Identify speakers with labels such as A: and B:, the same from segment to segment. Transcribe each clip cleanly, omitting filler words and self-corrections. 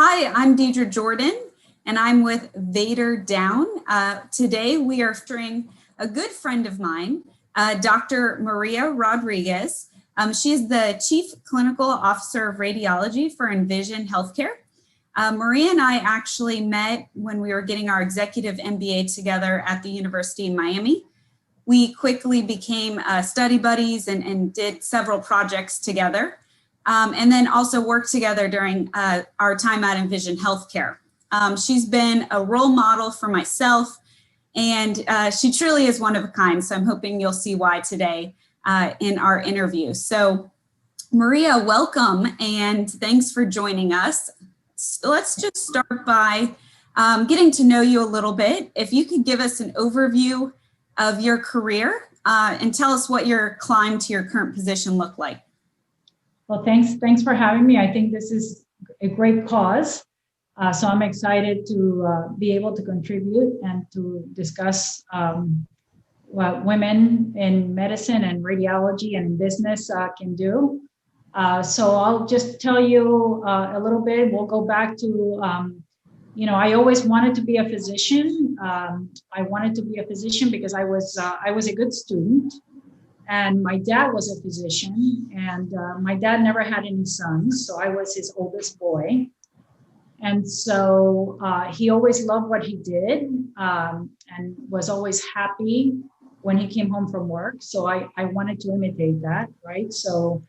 A: Hi, I'm Deidre Jordan, and I'm with Vader Down. Today we are featuring a good friend of mine, Dr. Maria Rodriguez. She is the Chief Clinical Officer of Radiology for Envision Healthcare. Maria and I actually met when we were getting our executive MBA together at the University of Miami. We quickly became study buddies and did several projects together. And then also worked together during our time at Envision Healthcare. She's been a role model for myself, and she truly is one of a kind. So I'm hoping you'll see why today in our interview. So Maria, welcome, and thanks for joining us. So let's just start by getting to know you a little bit. If you could give us an overview of your career and tell us what your climb to your current position looked like.
B: Well, thanks for having me. I think this is a great cause. So I'm excited to be able to contribute and to discuss what women in medicine and radiology and in business can do. So I'll just tell you a little bit. We'll go back to, I always wanted to be a physician. I wanted to be a physician because I was a good student. And my dad was a physician, and my dad never had any sons, so I was his oldest boy. And so he always loved what he did and was always happy when he came home from work. So I wanted to imitate that, right? So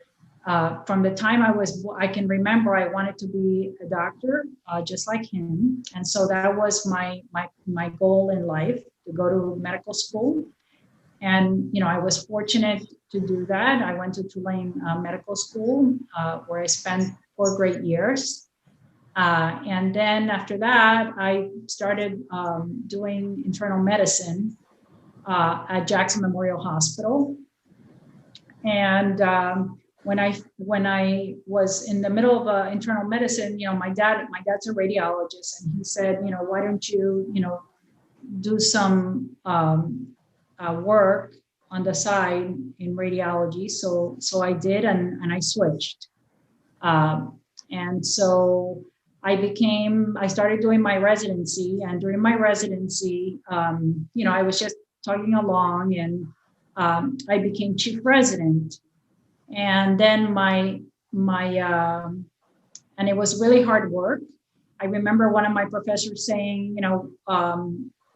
B: from the time I can remember, I wanted to be a doctor, just like him. And so that was my goal in life, to go to medical school. And, I was fortunate to do that. I went to Tulane Medical School, where I spent 4 great years. And then after that, I started doing internal medicine at Jackson Memorial Hospital. And when I was in the middle of internal medicine, my dad's a radiologist, and he said, why don't you, do some work on the side in radiology. So I did, and I switched. And so I started doing my residency, and during my residency, I was just tugging along, and I became chief resident. And then and it was really hard work. I remember one of my professors saying,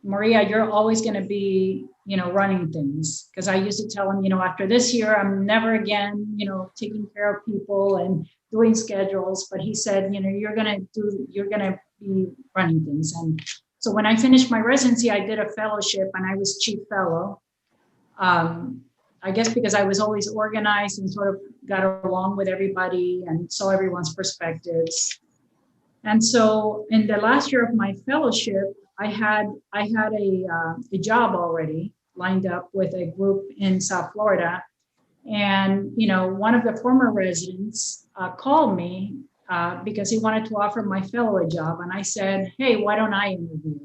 B: Maria, you're always going to be, running things. Because I used to tell him, after this year, I'm never again, taking care of people and doing schedules. But he said, you're going to be running things. And so when I finished my residency, I did a fellowship, and I was chief fellow. I guess because I was always organized and sort of got along with everybody and saw everyone's perspectives. And so in the last year of my fellowship, I had a job already lined up with a group in South Florida. And, one of the former residents called me because he wanted to offer my fellow a job. And I said, hey, why don't I interview?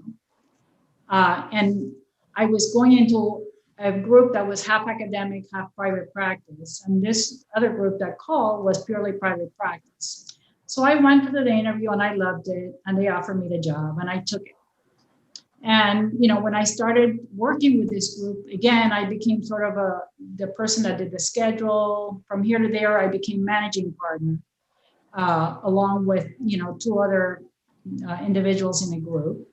B: And I was going into a group that was half academic, half private practice. And this other group that called was purely private practice. So I went to the interview, and I loved it, and they offered me the job, and I took it. And, when I started working with this group, again, I became sort of the person that did the schedule. From here to there, I became managing partner, along with, 2 other individuals in the group.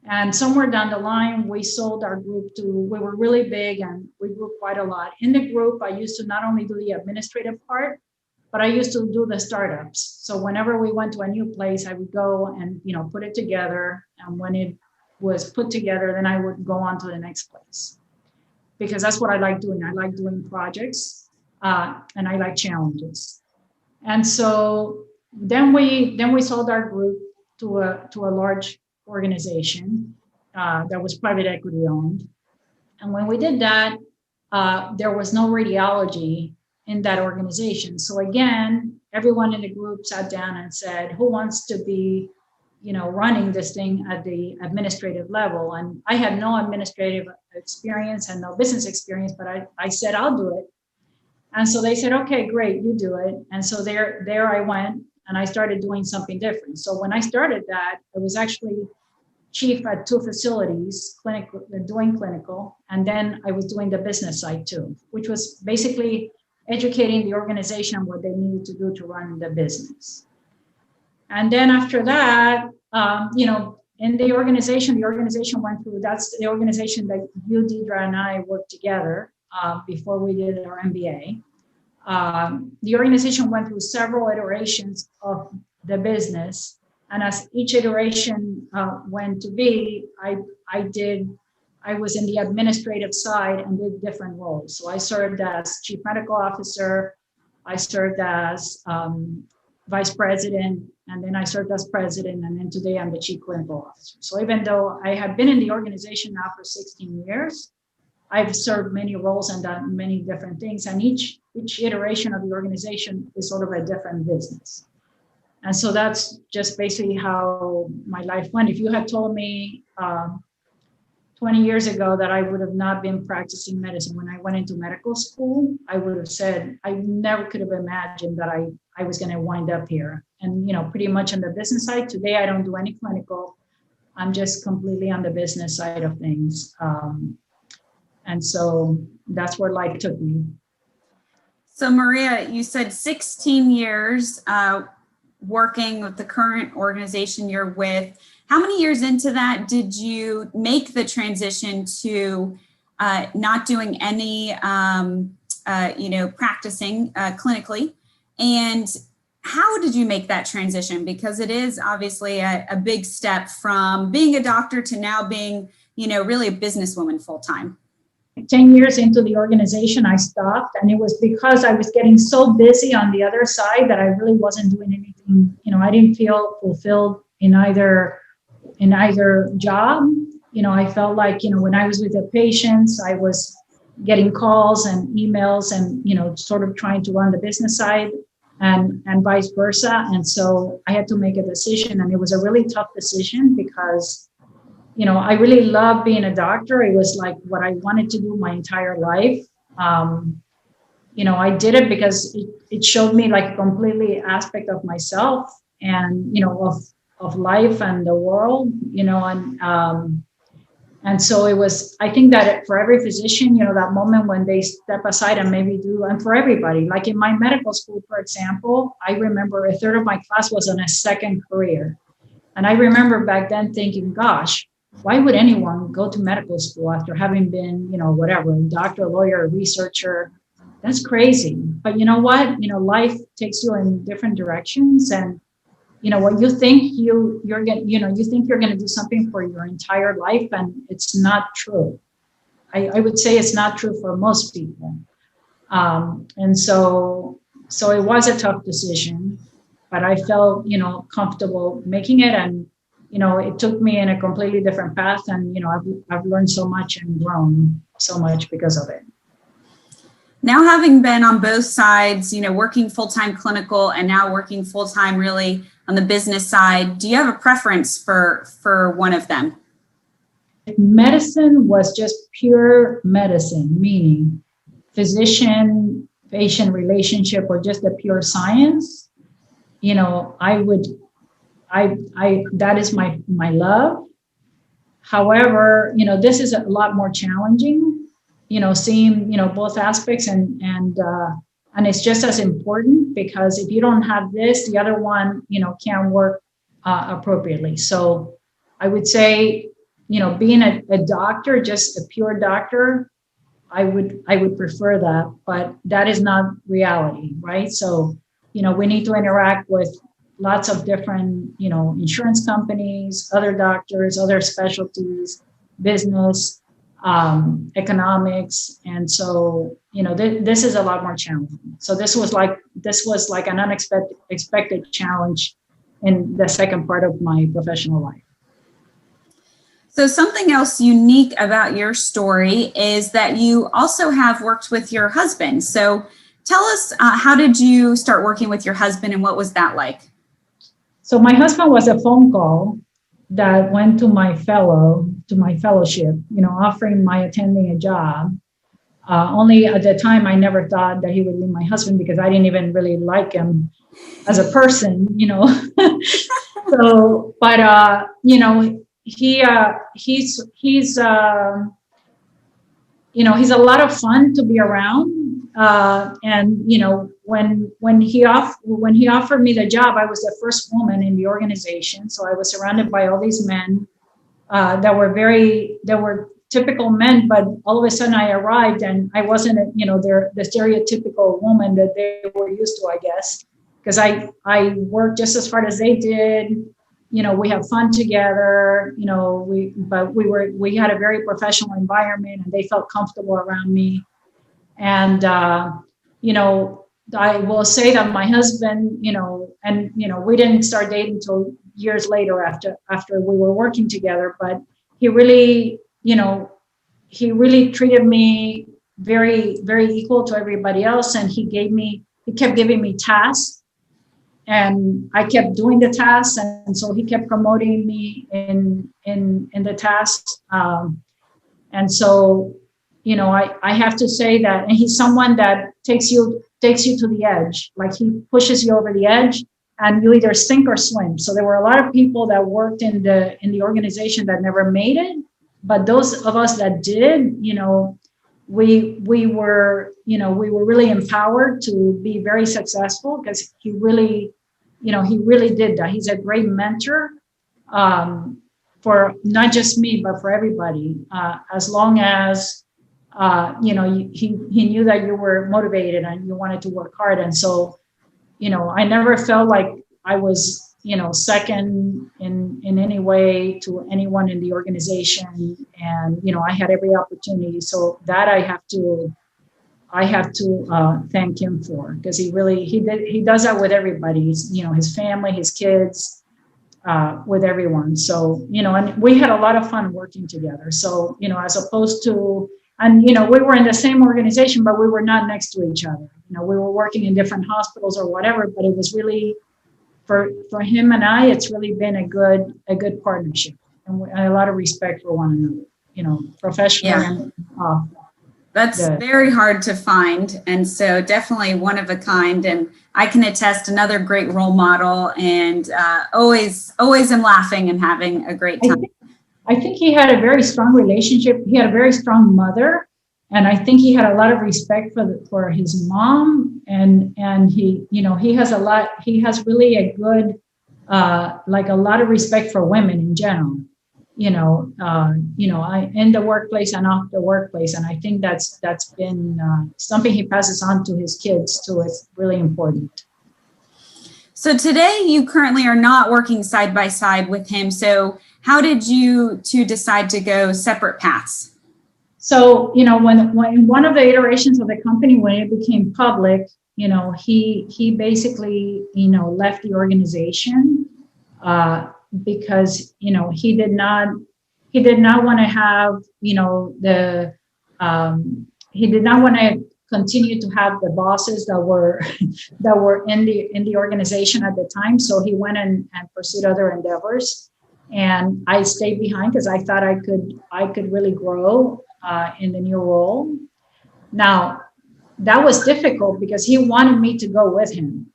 B: And somewhere down the line, we sold our group we were really big, and we grew quite a lot. In the group, I used to not only do the administrative part, but I used to do the startups. So whenever we went to a new place, I would go and, put it together. And when it was put together, then I would go on to the next place, because that's what I like doing. I like doing projects, and I like challenges. And so then we sold our group to a large organization that was private equity owned. And when we did that, there was no radiology in that organization. So again, everyone in the group sat down and said, who wants to be, running this thing at the administrative level? And I had no administrative experience and no business experience, but I said, I'll do it. And so they said, okay, great, you do it. And so there I went, and I started doing something different. So when I started that, I was actually chief at 2 facilities, doing clinical, and then I was doing the business side too, which was basically educating the organization on what they needed to do to run the business. And then after that, in the organization went through, that's the organization that you, Deidre, and I worked together before we did our MBA. The organization went through several iterations of the business. And as each iteration went to be, I was in the administrative side and did different roles. So I served as chief medical officer, I served as vice president, and then I served as president, and then today I'm the chief clinical officer. So even though I have been in the organization now for 16 years, I've served many roles and done many different things, and each iteration of the organization is sort of a different business. And so that's just basically how my life went. If you had told me 20 years ago that I would have not been practicing medicine when I went into medical school, I would have said, I never could have imagined that I was going to wind up here. And, pretty much on the business side, today I don't do any clinical. I'm just completely on the business side of things. And so that's where life took me.
A: So Maria, you said 16 years working with the current organization you're with. How many years into that did you make the transition to not doing any, practicing clinically? And how did you make that transition? Because it is obviously a big step from being a doctor to now being, really a businesswoman full time.
B: 10 years into the organization, I stopped, and it was because I was getting so busy on the other side that I really wasn't doing anything. I didn't feel fulfilled in either job. I felt like, when I was with the patients, I was getting calls and emails and, sort of trying to run the business side and vice versa. And so I had to make a decision, and it was a really tough decision because I really love being a doctor. It was like what I wanted to do my entire life. I did it because it showed me like a completely aspect of myself and, of life and the world, and so it was, I think that for every physician, that moment when they step aside and maybe do, and for everybody, like in my medical school, for example, I remember a third of my class was on a second career. And I remember back then thinking, gosh, why would anyone go to medical school after having been, whatever, doctor, lawyer, researcher? That's crazy. But you know what? Life takes you in different directions. And, what you think you're going you think you're going to do something for your entire life, and it's not true. I would say it's not true for most people. And so it was a tough decision, but I felt, comfortable making it. And, it took me in a completely different path, and, I've learned so much and grown so much because of it.
A: Now, having been on both sides, working full-time clinical and now working full-time really on the business side, do you have a preference for one of them?
B: If medicine was just pure medicine, meaning physician-patient relationship or just a pure science, that is my love. However, this is a lot more challenging, seeing, both aspects and it's just as important, because if you don't have this, the other one, can't work appropriately. So I would say, being a doctor, just a pure doctor, I would prefer that, but that is not reality, right? So, we need to interact with lots of different, insurance companies, other doctors, other specialties, business, economics. And so, this is a lot more challenging. So this was like an unexpected challenge in the second part of my professional life.
A: So something else unique about your story is that you also have worked with your husband. So tell us, how did you start working with your husband, and what was that like?
B: So my husband was a phone call that went to my fellowship, offering my attending a job. Only at the time, I never thought that he would be my husband, because I didn't even really like him. as a person, So, but he's he's a lot of fun to be around. And when he offered me the job, I was the first woman in the organization, so I was surrounded by all these men that were typical men, but all of a sudden I arrived and I wasn't, the stereotypical woman that they were used to, I guess, because I worked just as hard as they did. We have fun together, we had a very professional environment and they felt comfortable around me. And, I will say that my husband, we didn't start dating until years later after we were working together, but he really, he really treated me very, very equal to everybody else. And he kept giving me tasks. And I kept doing the tasks, and so he kept promoting me in the tasks. And so, I have to say that, and he's someone that takes you to the edge. Like, he pushes you over the edge, and you either sink or swim. So there were a lot of people that worked in the organization that never made it, but those of us that did, we were really empowered to be very successful, because he really did that. He's a great mentor for not just me, but for everybody. As long as, he knew that you were motivated and you wanted to work hard. And so, I never felt like I was, second in any way to anyone in the organization. And, I had every opportunity. So that I have to thank him for, because he does that with everybody. His family, his kids, with everyone. So, and we had a lot of fun working together. So, as opposed to, and, we were in the same organization, but we were not next to each other. We were working in different hospitals or whatever, but it was really, for him and I, it's really been a good partnership, and a lot of respect for one another, professionally.
A: Yeah. That's very hard to find. And so definitely one of a kind. And I can attest, another great role model, and always am laughing and having a great time.
B: I think he had a very strong relationship. He had a very strong mother. And I think he had a lot of respect for his mom. And he has really a good, a lot of respect for women in general. In the workplace and off the workplace. And I think that's been something he passes on to his kids too. It's really important.
A: So today you currently are not working side by side with him. So how did you two decide to go separate paths?
B: So, when one of the iterations of the company, when it became public, he basically, left the organization, because he did not want to have he did not want to continue to have the bosses that were in the organization at the time. So he went and pursued other endeavors, and I stayed behind because I thought I could really grow in the new role. Now, that was difficult because he wanted me to go with him.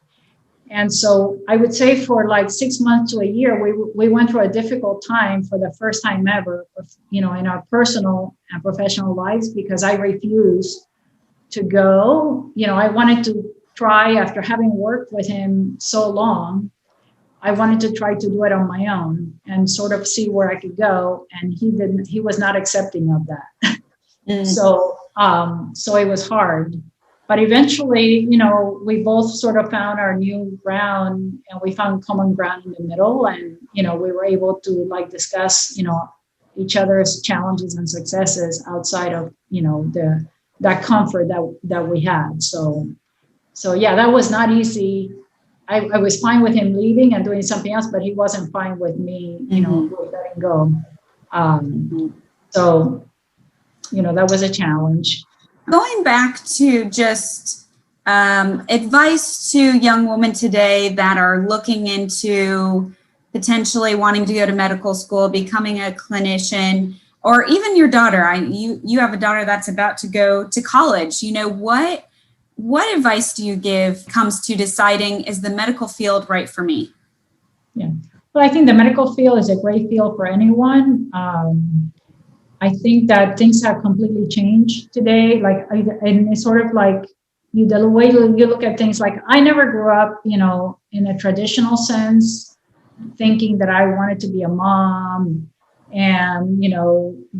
B: And so I would say for like 6 months to a year, we went through a difficult time for the first time ever, in our personal and professional lives, because I refused to go. I wanted to try, after having worked with him so long, I wanted to try to do it on my own and sort of see where I could go. And he was not accepting of that. So it was hard. But eventually, we both sort of found our new ground, and we found common ground in the middle. And, we were able to discuss, each other's challenges and successes outside of, that comfort that we had. So yeah, that was not easy. I was fine with him leaving and doing something else, but he wasn't fine with me, letting go. So, that was a challenge.
A: Going back to just advice to young women today that are looking into potentially wanting to go to medical school, becoming a clinician, or even your daughter. You have a daughter that's about to go to college. what advice do you give comes to deciding, is the medical field right for me?
B: Yeah. Well, I think the medical field is a great field for anyone. I think that things have completely changed today. And it's sort of like the way you look at things. Like, I never grew up, in a traditional sense, thinking that I wanted to be a mom and,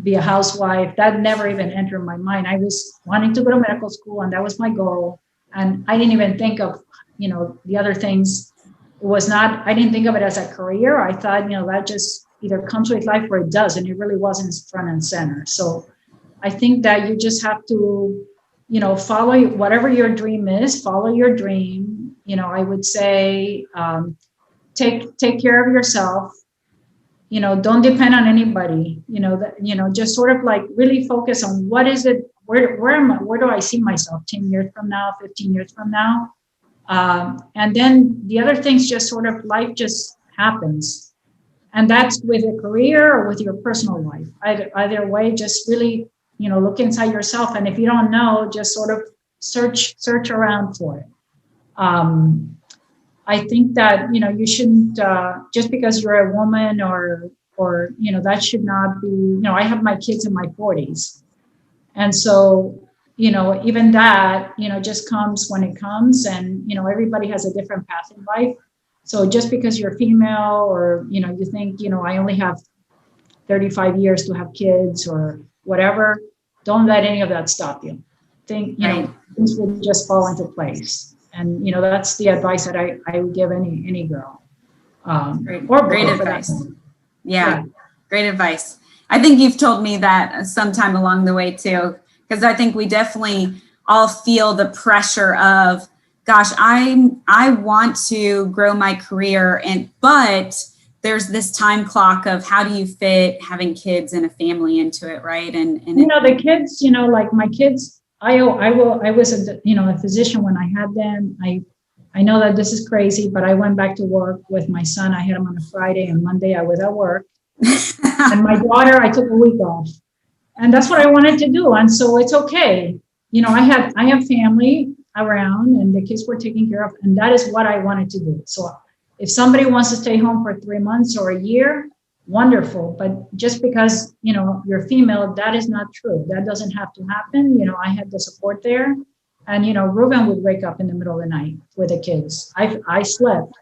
B: be a housewife. That never even entered my mind. I was wanting to go to medical school, and that was my goal. And I didn't even think of, the other things. I didn't think of it as a career. I thought, that just either comes with life or it does. And it really wasn't front and center. So I think that you just have to, follow whatever your dream is, follow your dream. I would say, take care of yourself. Don't depend on anybody. Just sort of like really focus on what is it, where do I see myself 10 years from now, 15 years from now? And then the other things, just sort of life just happens. And that's with a career or with your personal life. Either way, just really, look inside yourself. And if you don't know, just sort of search around for it. I think that, you shouldn't, just because you're a woman or, that should not be, I have my kids in my 40s. And so, even that, just comes when it comes, and, everybody has a different path in life. So just because you're female or, you think, I only have 35 years to have kids or whatever, don't let any of that stop you. Think, things will just fall into place. And, that's the advice that I would give any girl.
A: Great advice. Yeah, great advice. I think you've told me that sometime along the way too, because I think we definitely all feel the pressure of, gosh, I want to grow my career, but there's this time clock of how do you fit having kids and a family into it, right? And
B: the kids, like my kids, I was a physician when I had them. I know that this is crazy, but I went back to work with my son. I had him on a Friday, and Monday I was at work. And my daughter, I took a week off. And that's what I wanted to do. And so it's okay. I have family around, and the kids were taken care of. And that is what I wanted to do. So if somebody wants to stay home for 3 months or a year, wonderful. But just because, you're female, that is not true. That doesn't have to happen. I had the support there. And, Ruben would wake up in the middle of the night with the kids. I slept.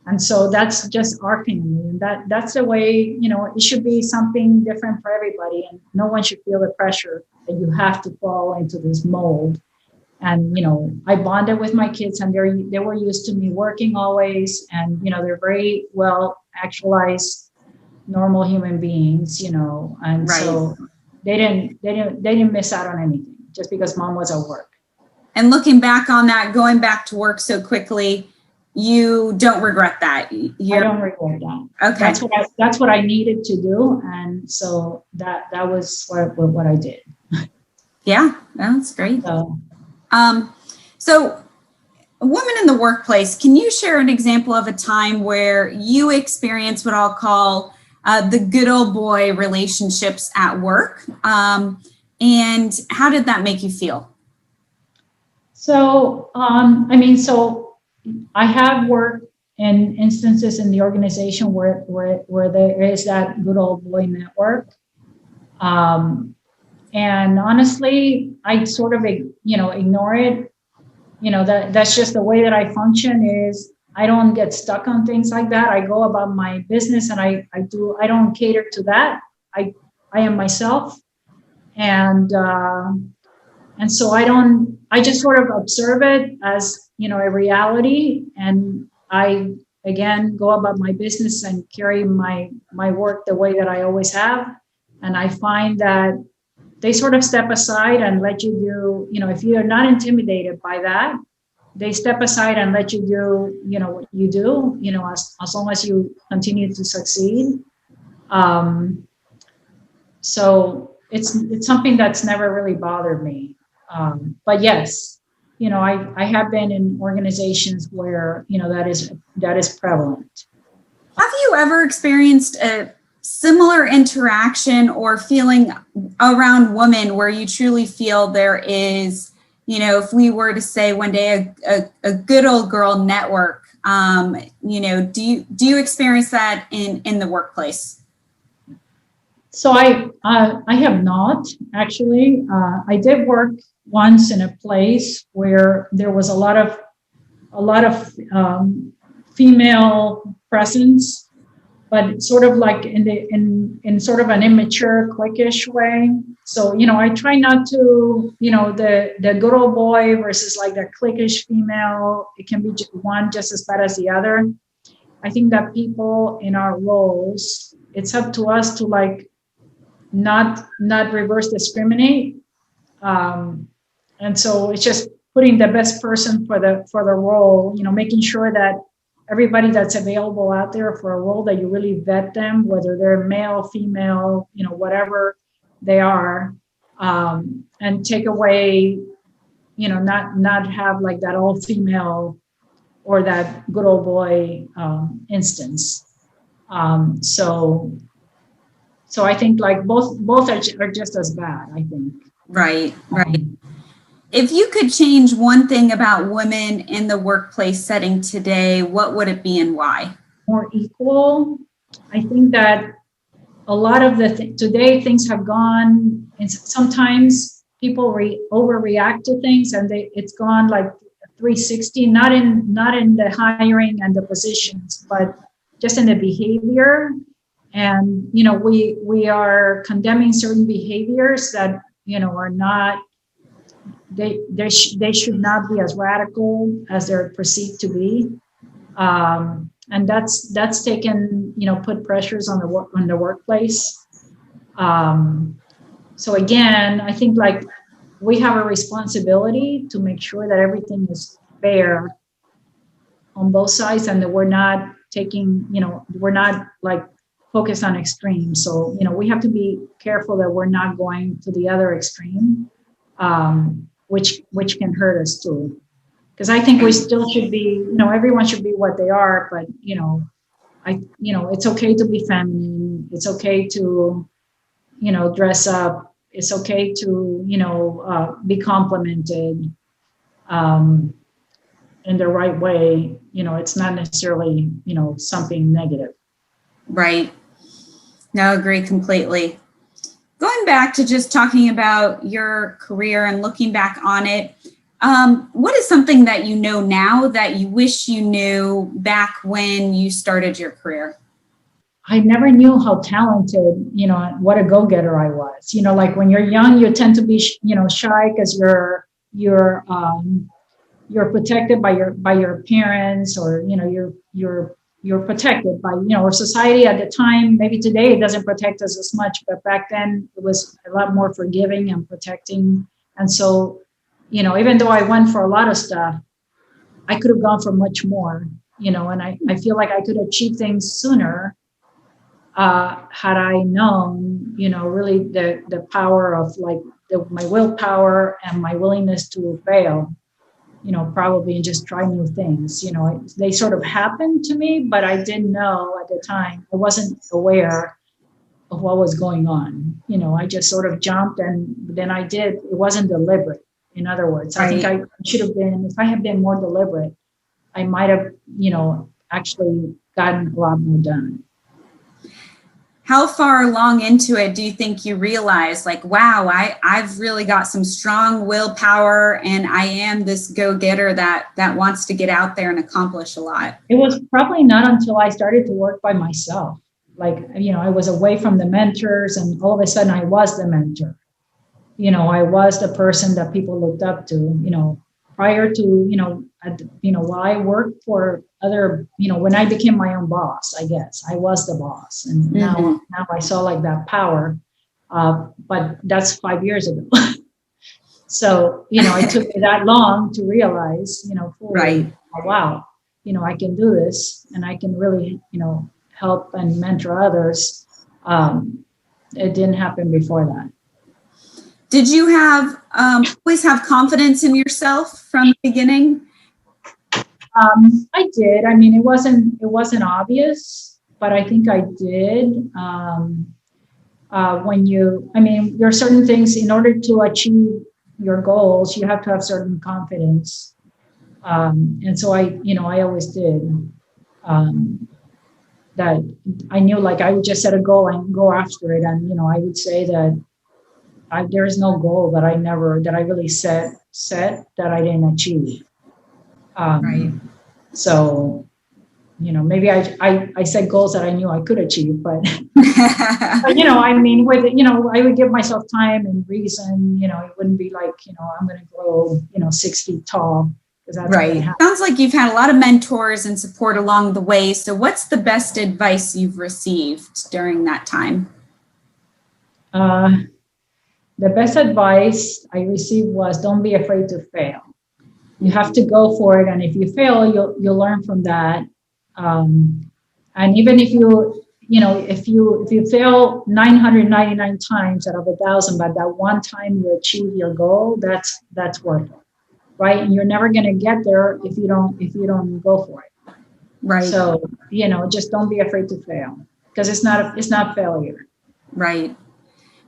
B: And so that's just our family. And that's the way, it should be something different for everybody. And no one should feel the pressure that you have to fall into this mold. And, I bonded with my kids, and they were used to me working always. And, they're very well actualized, normal human beings, and right. So they didn't miss out on anything just because mom was at work.
A: And looking back on that, going back to work so quickly, you don't regret that? I
B: don't regret that.
A: Okay.
B: That's what I needed to do. And so that was what I did.
A: Yeah, that's great. So a woman in the workplace, can you share an example of a time where you experienced what I'll call the good old boy relationships at work? And how did that make you feel?
B: So, I have worked in instances in the organization where there is that good old boy network. And honestly, I sort of, ignore it. That's just the way that I function. Is I don't get stuck on things like that. I go about my business, and I don't cater to that. I am myself. And so I just sort of observe it as, a reality. And I, again, go about my business and carry my work the way that I always have. And I find that they sort of step aside and let you do, if you're not intimidated by that, they step aside and let you do, what you do, as long as you continue to succeed. So it's something that's never really bothered me. But yes, I have been in organizations where, that is prevalent.
A: Have you ever experienced a similar interaction or feeling around women where you truly feel there is if we were to say one day a good old girl network, do you experience that in the workplace?
B: So I have not actually. I did work once in a place where there was a lot of female presence, but sort of like in sort of an immature, cliquish way. So I try not to the good old boy versus like the cliquish female. It can be one just as bad as the other. I think that people in our roles, it's up to us to like not reverse discriminate, and so it's just putting the best person for the role, making sure that everybody that's available out there for a role, that you really vet them, whether they're male, female, whatever they are, and take away, not have like that all female or that good old boy instance. So I think like both are just as bad, I think.
A: Right. If you could change one thing about women in the workplace setting today, what would it be and why?
B: More equal. I think that a lot of today things have gone, and sometimes people overreact to things, and it's gone like 360, not in the hiring and the positions, but just in the behavior. And we are condemning certain behaviors that are not, they should not be as radical as they're perceived to be, and that's taken put pressures on the workplace. So again, I think like we have a responsibility to make sure that everything is fair on both sides, and that we're not we're not like focused on extremes. So we have to be careful that we're not going to the other extreme, which can hurt us too. Because I think we still should be, everyone should be what they are, but it's okay to be feminine. It's okay to dress up. It's okay to be complimented in the right way. It's not necessarily something negative.
A: Right. No, agree completely. Going back to just talking about your career and looking back on it, what is something that you know now that you wish you knew back when you started your career?
B: I never knew how talented, what a go-getter I was. Like when you're young, you tend to be, shy because you're protected by your parents, or you're protected by or society at the time. Maybe today it doesn't protect us as much, but back then it was a lot more forgiving and protecting. And so even though I went for a lot of stuff, I could have gone for much more, and I feel like I could achieve things sooner had I known, really the power of like my willpower and my willingness to fail, probably, and just try new things. They sort of happened to me, but I didn't know at the time. I wasn't aware of what was going on. I just sort of jumped, and then I did. It wasn't deliberate. In other words, I think I should have been, if I had been more deliberate, I might have, actually gotten a lot more done.
A: How far along into it do you think you realize, like, wow, I've really got some strong willpower, and I am this go-getter that wants to get out there and accomplish a lot?
B: It was probably not until I started to work by myself. Like, I was away from the mentors, and all of a sudden I was the mentor. I was the person that people looked up to, prior to, while I worked for other, when I became my own boss, I guess I was the boss. And now I saw like that power, but that's 5 years ago. So, it took me that long to realize, fully, oh, wow, I can do this, and I can really, help and mentor others. It didn't happen before that.
A: Did you always have confidence in yourself from the beginning?
B: I did. I mean, it wasn't obvious, but I think I did. There are certain things in order to achieve your goals, you have to have certain confidence. And so I always did. That I knew, like, I would just set a goal and go after it. And, I would say that there is no goal that I really set that I didn't achieve.
A: Right.
B: So, maybe I set goals that I knew I could achieve, but, I mean, I would give myself time and reason, it wouldn't be like, I'm going to grow, 6 feet tall. That's
A: right. Sounds like you've had a lot of mentors and support along the way. So what's the best advice you've received during that time?
B: The best advice I received was, don't be afraid to fail. You have to go for it. And if you fail, you'll learn from that. And even if you fail 999 times out of 1,000, but that one time you achieve your goal, that's worth it. Right. And you're never going to get there if you don't go for it.
A: Right.
B: So, just don't be afraid to fail, because it's not failure.
A: Right.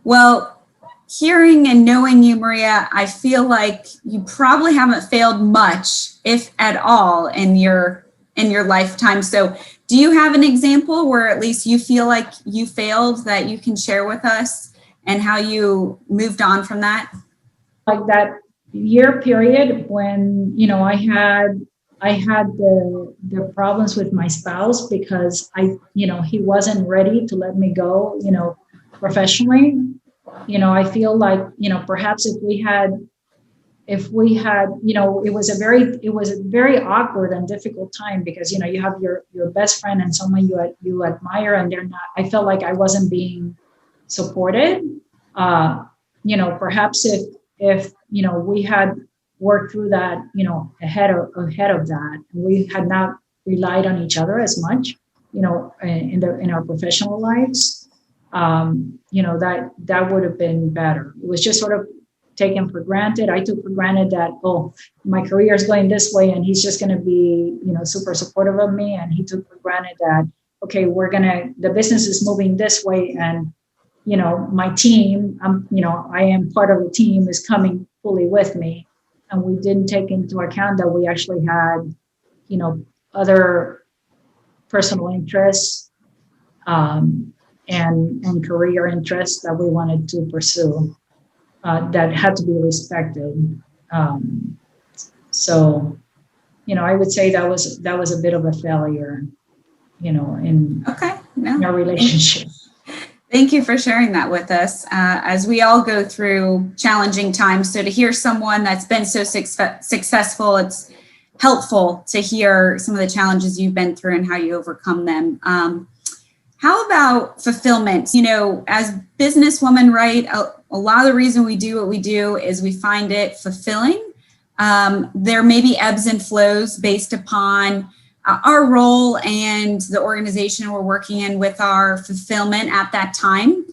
A: Well, hearing and knowing you, Maria, I feel like you probably haven't failed much, if at all, in your lifetime. So do you have an example where at least you feel like you failed that you can share with us, and how you moved on from that?
B: Like that year period when, I had the problems with my spouse, because he wasn't ready to let me go, professionally. I feel like, perhaps if we had, it was a very awkward and difficult time, because, you have your best friend and someone you admire, and they're not, I felt like I wasn't being supported. Perhaps if we had worked through that, ahead of that, and we had not relied on each other as much, in our professional lives, that would have been better. It was just sort of taken for granted. I took for granted that, my career is going this way, and he's just going to be, super supportive of me. And he took for granted that, okay, the business is moving this way, and my team, I am part of the team, is coming fully with me. And we didn't take into account that we actually had, other personal interests, and career interests that we wanted to pursue, that had to be respected. So, I would say that was a bit of a failure, in our relationship.
A: Thank you for sharing that with us, as we all go through challenging times. So to hear someone that's been so successful, it's helpful to hear some of the challenges you've been through and how you overcome them. How about fulfillment? As businesswomen, right, a lot of the reason we do what we do is we find it fulfilling. There may be ebbs and flows based upon our role and the organization we're working in with our fulfillment at that time.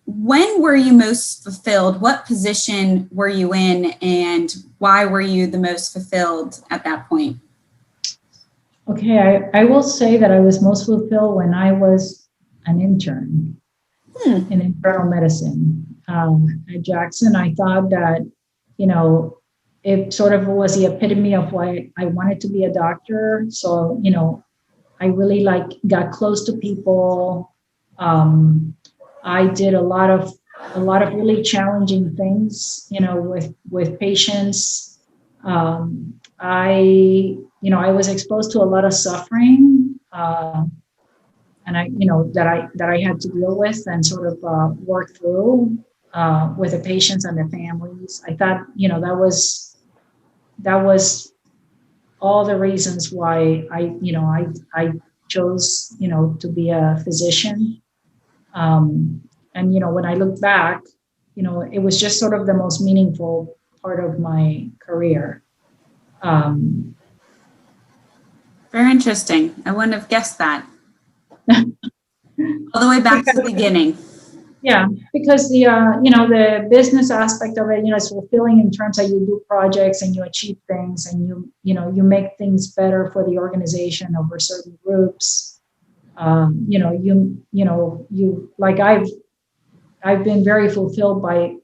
A: When were you most fulfilled? What position were you in, and why were you the most fulfilled at that point?
B: Okay, I will say that I was most fulfilled when I was an intern in internal medicine at Jackson. I thought that, it sort of was the epitome of why I wanted to be a doctor. So, I really got close to people. I did a lot of really challenging things, with patients. I was exposed to a lot of suffering, and that I had to deal with and sort of work through with the patients and the families. I thought, that was all the reasons why I chose, to be a physician. And, when I look back, it was just sort of the most meaningful part of my career.
A: Very interesting. I wouldn't have guessed that. All the way back to the beginning.
B: Yeah, because the business aspect of it, it's fulfilling in terms that you do projects and you achieve things, and you make things better for the organization over certain groups. I've been very fulfilled by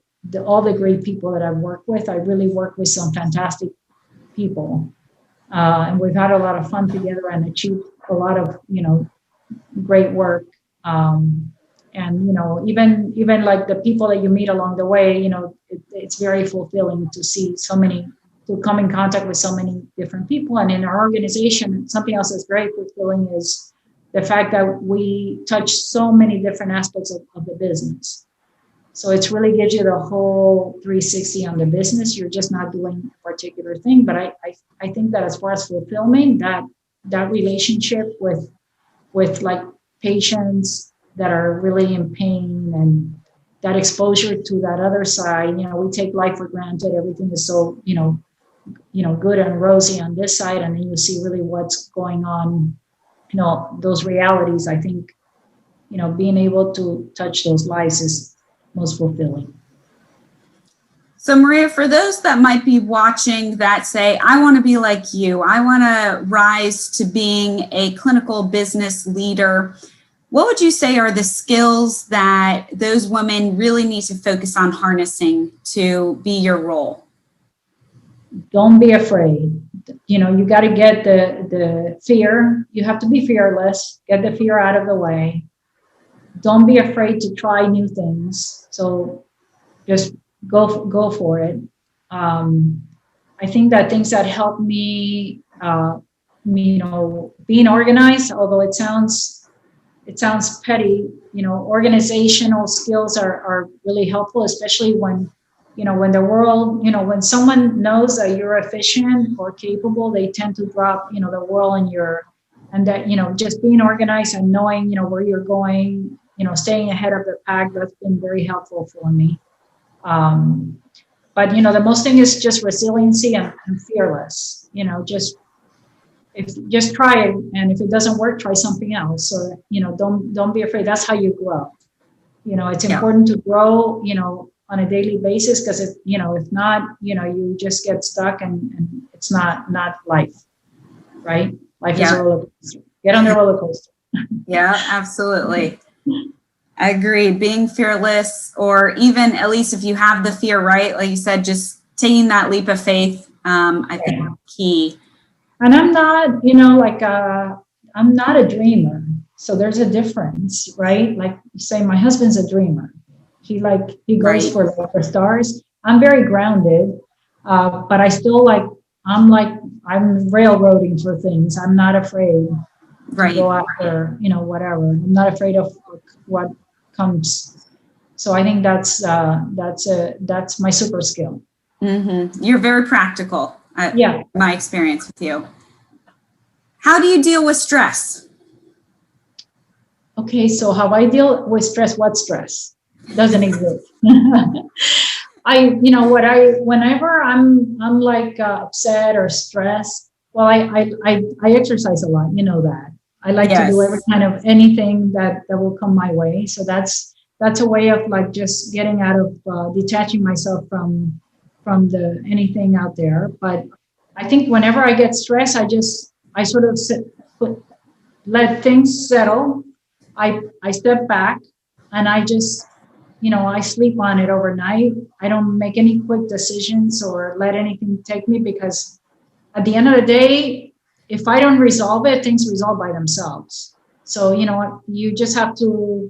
B: all the great people that I've worked with. I really work with some fantastic people. And we've had a lot of fun together and achieved a lot of, great work. And, even like the people that you meet along the way, it's very fulfilling to see to come in contact with so many different people. And in our organization, something else that's very fulfilling is the fact that we touch so many different aspects of the business. So it really gives you the whole 360 on the business. You're just not doing a particular thing. But I think that as far as fulfillment, that relationship with like patients that are really in pain and that exposure to that other side, we take life for granted. Everything is so, good and rosy on this side. And then you see really what's going on, those realities. I think, being able to touch those lives is most fulfilling.
A: So Maria, for those that might be watching that say, I want to be like you, I want to rise to being a clinical business leader, what would you say are the skills that those women really need to focus on harnessing to be your role?
B: Don't be afraid. You got to get the fear. You have to be fearless, get the fear out of the way. Don't be afraid to try new things. So just go for it. I think that things that help me, being organized, although it sounds petty, organizational skills are really helpful, especially when the world, when someone knows that you're efficient or capable, they tend to drop, the world and that, just being organized and knowing, where you're going, staying ahead of the pack, that's been very helpful for me. But, the most thing is just resiliency and fearless, just try it. And if it doesn't work, try something else. Or, don't be afraid. That's how you grow. It's important to grow, on a daily basis, because if not, you just get stuck and it's not life, right? Life is a roller coaster. Get on the roller coaster.
A: Yeah, absolutely. I agree. Being fearless, or even at least if you have the fear, right? Like you said, just taking that leap of faith, I think is key.
B: And I'm not, I'm not a dreamer. So there's a difference, right? Like you say, my husband's a dreamer. He goes for the stars. I'm very grounded, but I still I'm railroading for things. I'm not afraid to go after, whatever. I'm not afraid of what comes. So I think that's my super skill.
A: Mm-hmm. You're very practical. My experience with you. How do you deal with stress?
B: Okay, so how I deal with stress? What stress? Doesn't exist. Whenever I'm upset or stressed, well, I exercise a lot. That I like to do every kind of anything that will come my way. So that's a way of just getting out of detaching myself from anything out there. But I think whenever I get stressed, I sort of let things settle. I step back and I just, I sleep on it overnight. I don't make any quick decisions or let anything take me, because at the end of the day, if I don't resolve it, things resolve by themselves. So, you just have to,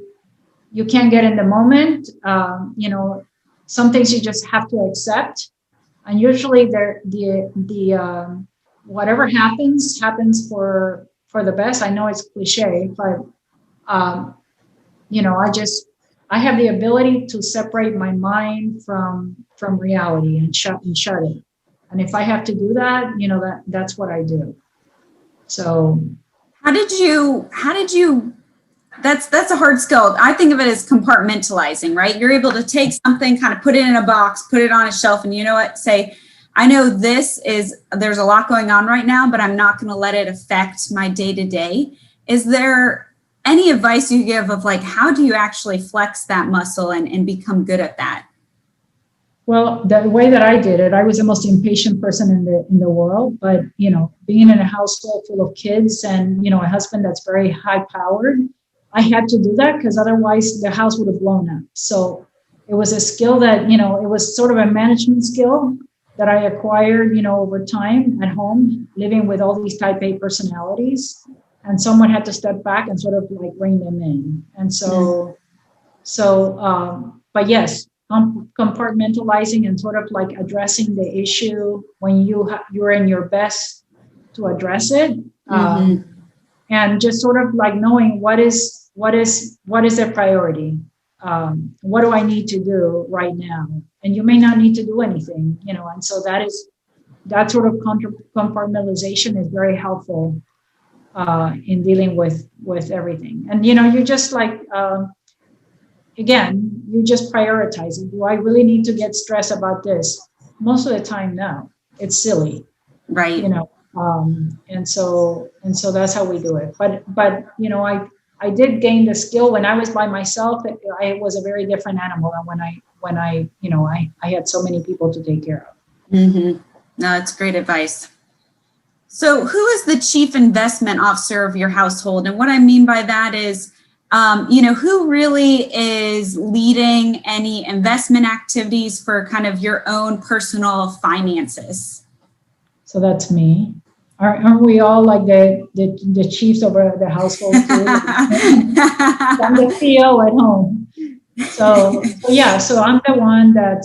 B: you can't get in the moment. Some things you just have to accept. And usually the whatever happens for the best. I know it's cliche, but, I have the ability to separate my mind from reality and shut it. And if I have to do that, that's what I do. So
A: how did you, that's a hard skill. I think of it as compartmentalizing, right? You're able to take something, kind of put it in a box, put it on a shelf, and say, I know there's a lot going on right now, but I'm not going to let it affect my day to day. Is there any advice you give of how do you actually flex that muscle and become good at that?
B: Well, the way that I did it, I was the most impatient person in the world, but being in a household full of kids and a husband that's very high powered, I had to do that because otherwise the house would have blown up. So it was a skill that, it was sort of a management skill that I acquired, over time at home, living with all these type A personalities. And someone had to step back and sort of like bring them in. And but yes, compartmentalizing and sort of like addressing the issue when you're in your best to address it. And just sort of like knowing what is a priority. What do I need to do right now? And you may not need to do anything, and so that sort of compartmentalization is very helpful in dealing with everything. And, you're just like, again, you just prioritize it. Do I really need to get stressed about this? Most of the time, no, it's silly.
A: Right.
B: And so that's how we do it. But I did gain the skill when I was by myself. I was a very different animal than when I had so many people to take care of.
A: No, that's great advice. So who is the chief investment officer of your household? And what I mean by that is, who really is leading any investment activities for kind of your own personal finances?
B: So that's me. Aren't we all like the chiefs over the household too? I'm the CEO at home. So I'm the one that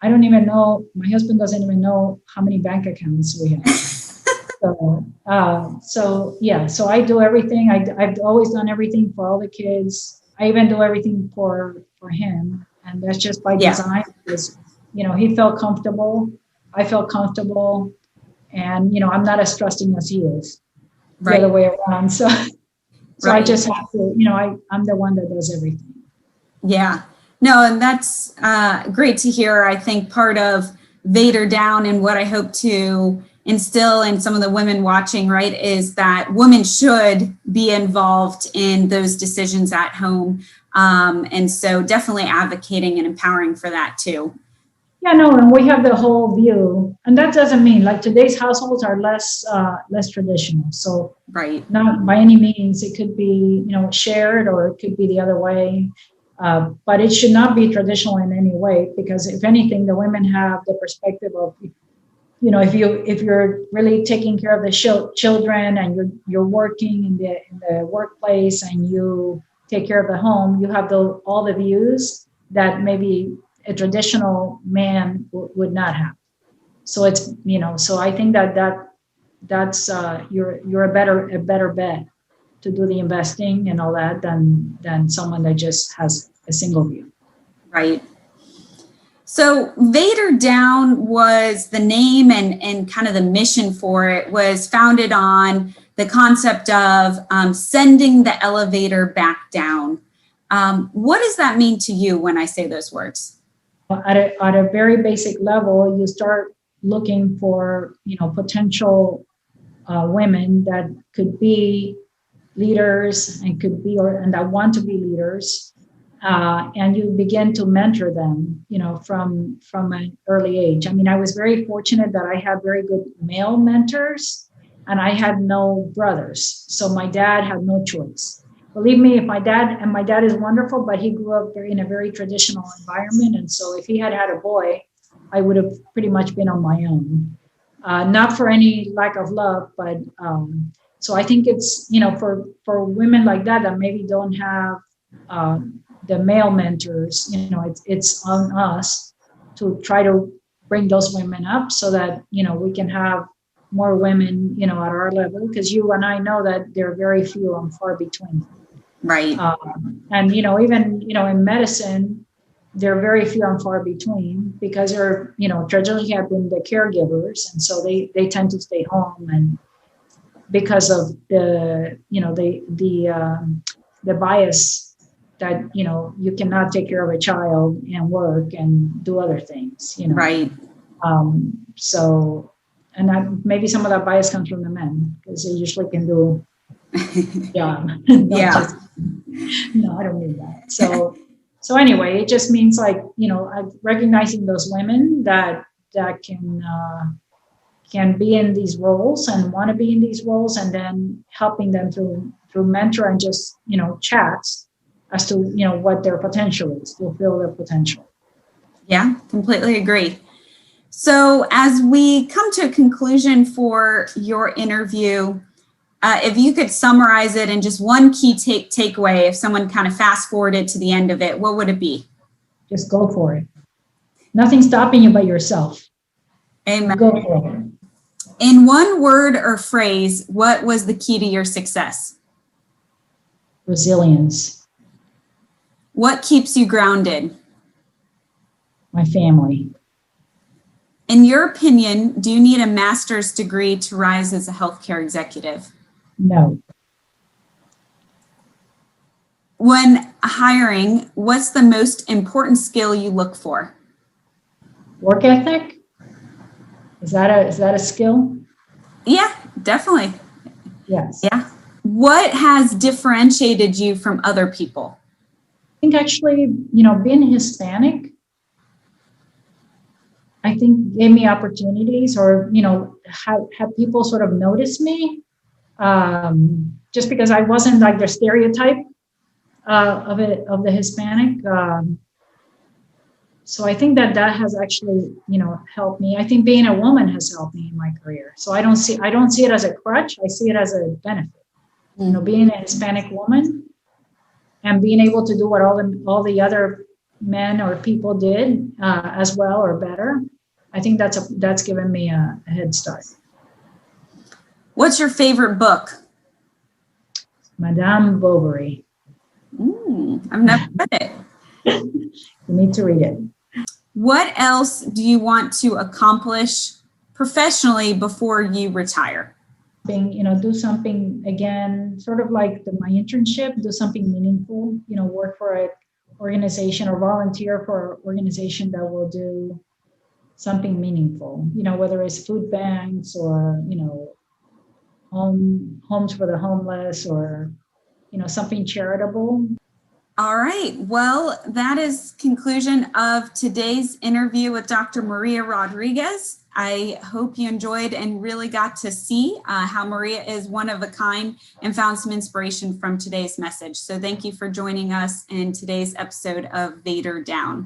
B: I don't even know. My husband doesn't even know how many bank accounts we have. So I do everything. I've always done everything for all the kids. I even do everything for him, and that's just by design because he felt comfortable. I felt comfortable. And, I'm not as trusting as he is, the other way around. So I just have to, I'm the one that does everything.
A: Yeah, no, and that's great to hear. I think part of Vader down and what I hope to instill in some of the women watching, right, is that women should be involved in those decisions at home. And so definitely advocating and empowering for that too.
B: Yeah, no, and we have the whole view, and that doesn't mean like today's households are less traditional. So, not by any means, it could be shared or it could be the other way, but it should not be traditional in any way because if anything, the women have the perspective of, if you're really taking care of the children and you're working in the workplace and you take care of the home, you have all the views that maybe a traditional man would not have. So it's, so I think that's you're a better bet to do the investing and all that than someone that just has a single view.
A: Right. So Vader Down was the name and kind of the mission for it was founded on the concept of sending the elevator back down. What does that mean to you when I say those words?
B: At a very basic level, you start looking for, potential women that could be leaders and and that want to be leaders. And you begin to mentor them, from an early age. I mean, I was very fortunate that I had very good male mentors and I had no brothers. So my dad had no choice. Believe me, my dad is wonderful, but he grew up in a very traditional environment. And so if he had a boy, I would have pretty much been on my own. Not for any lack of love, but so I think it's, for women like that maybe don't have the male mentors, it's on us to try to bring those women up so that, we can have more women, at our level, because you and I know that there are very few and far between.
A: Right.
B: And, even, in medicine, they're very few and far between because they're, traditionally have been the caregivers. And so they tend to stay home and because of the, the bias that, you cannot take care of a child and work and do other things,
A: Right.
B: So, and maybe some of that bias comes from the men because they usually can do job. No, I don't mean that. So anyway, it just means like, recognizing those women that can be in these roles and want to be in these roles and then helping them through mentor and just, chats as to, what their potential is, fulfill their potential.
A: Yeah, completely agree. So as we come to a conclusion for your interview, if you could summarize it in just one key takeaway, if someone kind of fast forwarded to the end of it, what would it be?
B: Just go for it. Nothing's stopping you but yourself.
A: Amen.
B: Go for it.
A: In one word or phrase, what was the key to your success?
B: Resilience.
A: What keeps you grounded?
B: My family.
A: In your opinion, do you need a master's degree to rise as a healthcare executive?
B: No.
A: When hiring, what's the most important skill you look for?
B: Work ethic. Is that a skill?
A: Yeah, definitely.
B: Yes.
A: Yeah. What has differentiated you from other people?
B: I think actually, being Hispanic, I think gave me opportunities, or, have people sort of notice me, just because I wasn't like the stereotype of the Hispanic. So I think that has actually, helped me. I think being a woman has helped me in my career. So I don't see it as a crutch. I see it as a benefit. Being a Hispanic woman and being able to do what all the other men or people did as well or better. I think that's given me a head start.
A: What's your favorite book?
B: Madame Bovary.
A: I've never read it.
B: You need to read it.
A: What else do you want to accomplish professionally before you retire?
B: Do something again, sort of like my internship, do something meaningful, work for an organization or volunteer for an organization that will do something meaningful, whether it's food banks or, homes for the homeless or, something charitable.
A: All right. Well, that is conclusion of today's interview with Dr. Maria Rodriguez. I hope you enjoyed and really got to see how Maria is one of a kind and found some inspiration from today's message. So thank you for joining us in today's episode of Vader Down.